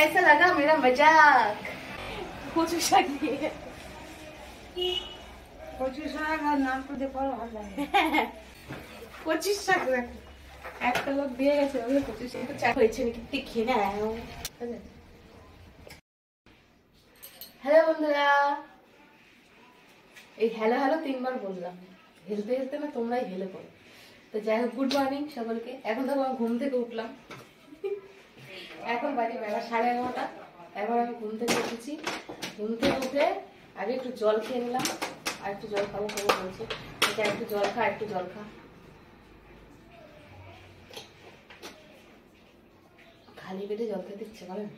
कैसा लगा मेरा मजाक? কচু শাক দিয়ে কচু শাক আর নাম তো দেখো ভালো লাগে। কচু শাক একটা লোক দিয়ে গেছে ওগুলো কচু শাক চা হয়েছে নাকি দেখি না। হ্যালো বন্ধুরা, এই হ্যালো হ্যালো 3 বার বললাম, হেলতে হেলতে না তোমরাই হেলে পড়ো। তো যাই হোক, গুড মর্নিং সকলকে। এখন তো আমি ঘুম থেকে উঠলাম, এখন বাজে বেলা 11:30। এখন আমি ঘুম থেকে উঠেছি। ঘুম থেকে উঠে আগে একটু জল খেয়ে নিলাম, আর একটু জল খাবো খাবো বলছে। একটু জল খা, একটু জল খা। খালি পেটে জল খেতে ইচ্ছে করে না।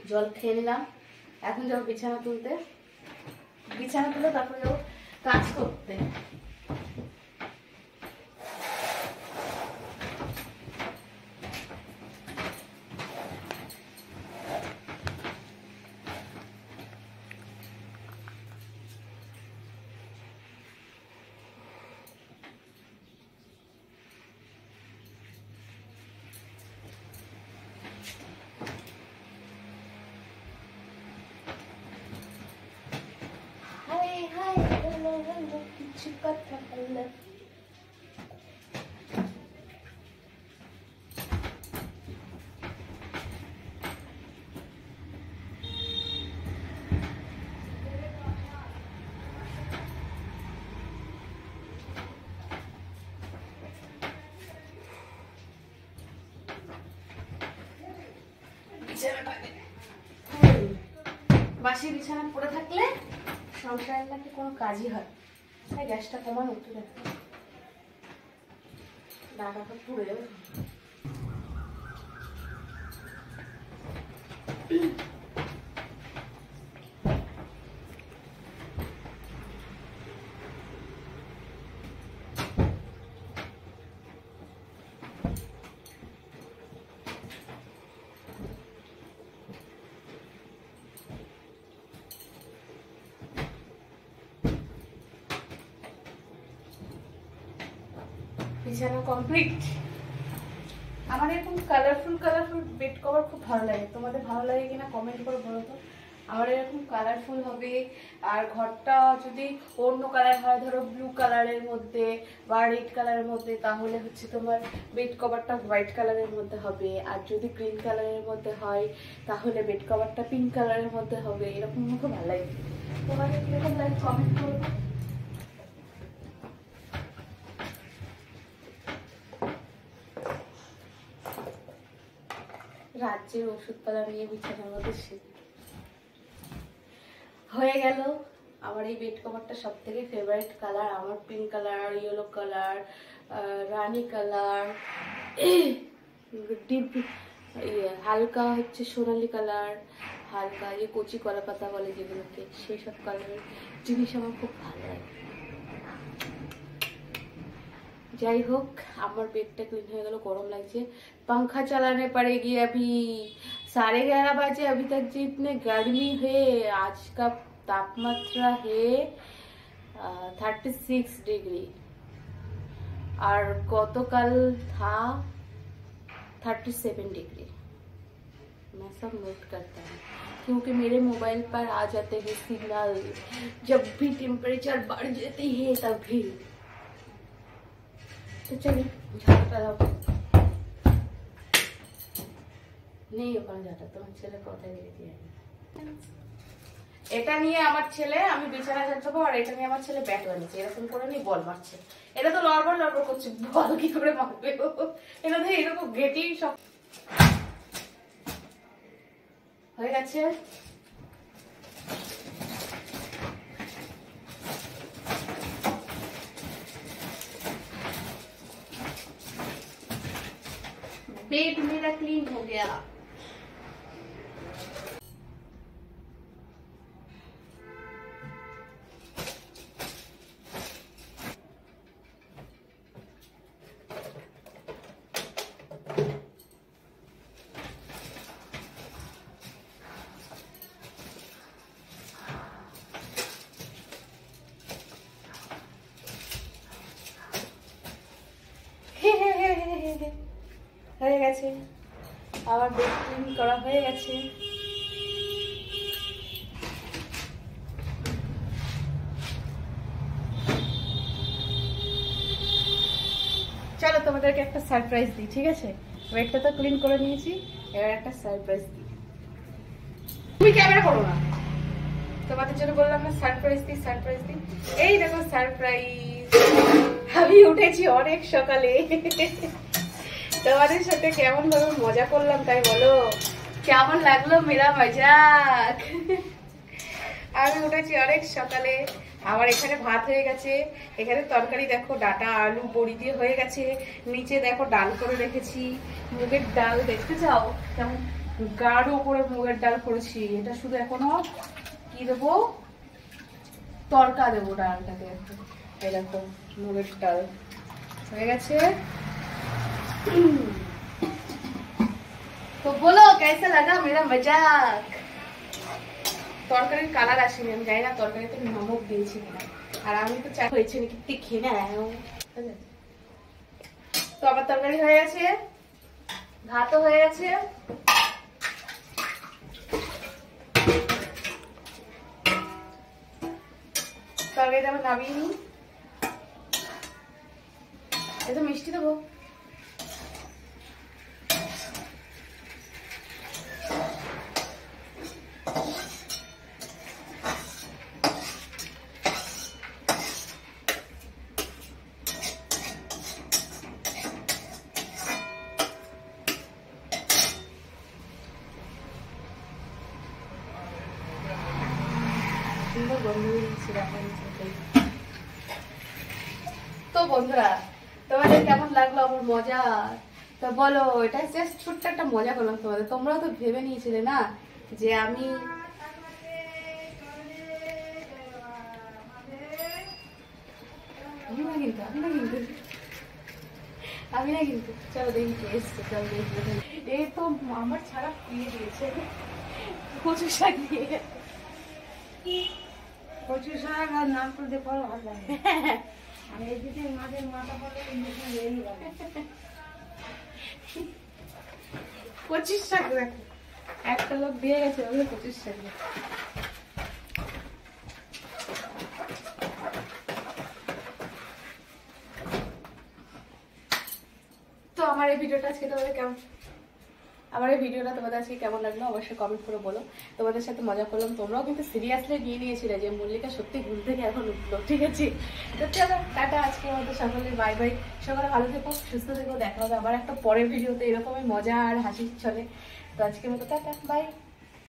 জল খেয়ে নিলাম। এখন যাবো বিছানা তুলতে, বিছানা তুলে তারপরে যাবো কাজ করতে। কিছু কথা বললে বাসি বিছানা পড়ে থাকলে সংসারের নাকি কোনো কাজই হয়। তাই গ্যাসটা কমানো একটু দেখো, ডাকাটা পুড়ে যাবে। বিছানা কমপ্লিট। আমার এরকম কালারফুল কালারফুল বেড কভার খুব ভালো লাগে। তোমাদের ভালো লাগে কিনা কমেন্ট করে বলো তো। আমার এরকম কালারফুল হবে, আর ঘরটা যদি অন্য কালার হয়, ধরো ব্লু কালারের মধ্যে বা রেড কালারের মধ্যে, তাহলে হচ্ছে তোমার বেড কভারটা হোয়াইট কালারের মধ্যে হবে। আর যদি গ্রিন কালারের মধ্যে হয় তাহলে বেড কভারটা পিঙ্ক কালারের মধ্যে হবে। এরকম খুব ভালো লাগে। তোমাদের কিরকম লাগে কমেন্ট করো। রাজ্যের ওষুধপালা নিয়ে বিছানার মধ্যে হয়ে গেল। আমার এই বেড কভারটা সব থেকে ফেভারিট কালার আমার, পিঙ্ক কালার, ইয়েলো কালার, রানী কালার, ডিপ হালকা হচ্ছে সোনালি কালার, হালকা যে কচি কলা পাতা বলে যেগুলোকে, সেই সব কালারের জিনিস আমার খুব ভালো লাগে। যাই হোক, আমার বেডটা ক্লিন হয়ে গেল। गरम লাগছে। पंखा चलाने पड़ेगी अभी। 11:30 बजे। अभी तक जो इतने गर्मी है, आज का तापमात्रा है 36 डिग्री, और गतकाल था 37 डिग्री। मैं सब नोट करता हूँ क्योंकि मेरे मोबाइल पर आ जाते हैं सिग्नल जब भी टेम्परेचर बढ़ जाती है तभी। तो चलिए झाड़ता रहो। नहीं ওখানে যাটা তোমার ছেলে কোথায় রেখে দিয়ে এটা নিয়ে আমার ছেলে, আমি বিছানা ঝাড়বো, আর এটা নিয়ে আমার ছেলে ব্যাট বানিয়েছে। এরকম করে নিয়ে বল মারছে। এটা তো লড়বড় লড়বড় করছে, বল কি করে মারবে? এটা তো এরকম গেটি সব হয়ে গেছে। बेड मेरा क्लीन हो गया। হয়ে গেছে। আমার বেড ক্লিন করা হয়ে গেছে। চলো তোমাদেরকে একটা সারপ্রাইজ দিই, ঠিক আছে? বেডটা তো ক্লিন করে নিয়েছি, এবার একটা সারপ্রাইজ দিই। তুমি ক্যামেরা করো না, তোমাদের জন্য বললাম না সারপ্রাইজ দিই, সারপ্রাইজ দিই। এই দেখো সারপ্রাইজ, আমি উঠেছি অনেক সকালে। তোমাদের সাথে কেমন ভাবে মজা করলাম তাই বলো, কেমন লাগলো মেরা মজাক? আমি উঠেছি অনেক সকালে, আমার এখানে ভাত হয়ে গেছে, এখানে তরকারি দেখো ডাটা আলু বড়ি দিয়ে হয়ে গেছে, নিচে দেখো ডাল করে রেখেছি, মুগের ডাল দেখতে চাও কেমন গাঢ় করে মুগের ডাল করেছি। এটা শুধু এখনো কি দেবো, তরকা দেবো ডালটাকে। এই দেখো মুগের ডাল হয়ে গেছে। তো বলো কেসা লাগা মেরা মজাক? তরকারির কালার আসেনি, আমি জানি না তরকারিতে নমক দিয়েছি কিনা, আর আমি তো চা হয়েছে নাকি দেখে না। তো আমার তরকারি হয়ে গেছে, ভাতও হয়ে গেছে। তরকারিটা আমি নামিয়ে নিই। এটা মিষ্টি দেবো, তো বন্ধুরা তোমাদের কেমন লাগলো আমার মজা? তো বলো, এটা জাস্ট ছোট্ট একটা মজা করলাম তোমাদের। তোমরাও তো ভেবে নিয়েছিলে না যে আমি চলো দেখি কে এসছে, চলো দেখি। এই তো আমার ছাড়া পিয়ে দিয়েছে কচু শাক দিয়ে। কচু শাক আর নাম করে দিয়ে ভালো লাগে। আর এই দিকে মাঝে মাথা পড়ে পঁচিশ শাক দেখো, একটা লোক দিয়ে গেছে ওগুলো 25 শাক। তো আমার এই ভিডিওটা আজকে তোমাদের কেমন লাগলো অবশ্যই কমেন্ট করে বলো। তোমাদের সাথে মজা করলাম, তোমরাও কিন্তু সিরিয়াসলি নিয়ে নিয়েছিলে যে মল্লিকা সত্যি ঘুম থেকে এখন উঠলো, ঠিক আছে? তো চলো টাটা, আজকে আমাদের সকলে বাই বাই। সকালে ভালো থেকো, সুস্থ থেকো, দেখা হবে আবার একটা পরের ভিডিওতে এরকমই মজা আর হাসির ছলে। তো আজকের মতো টাটা, বাই।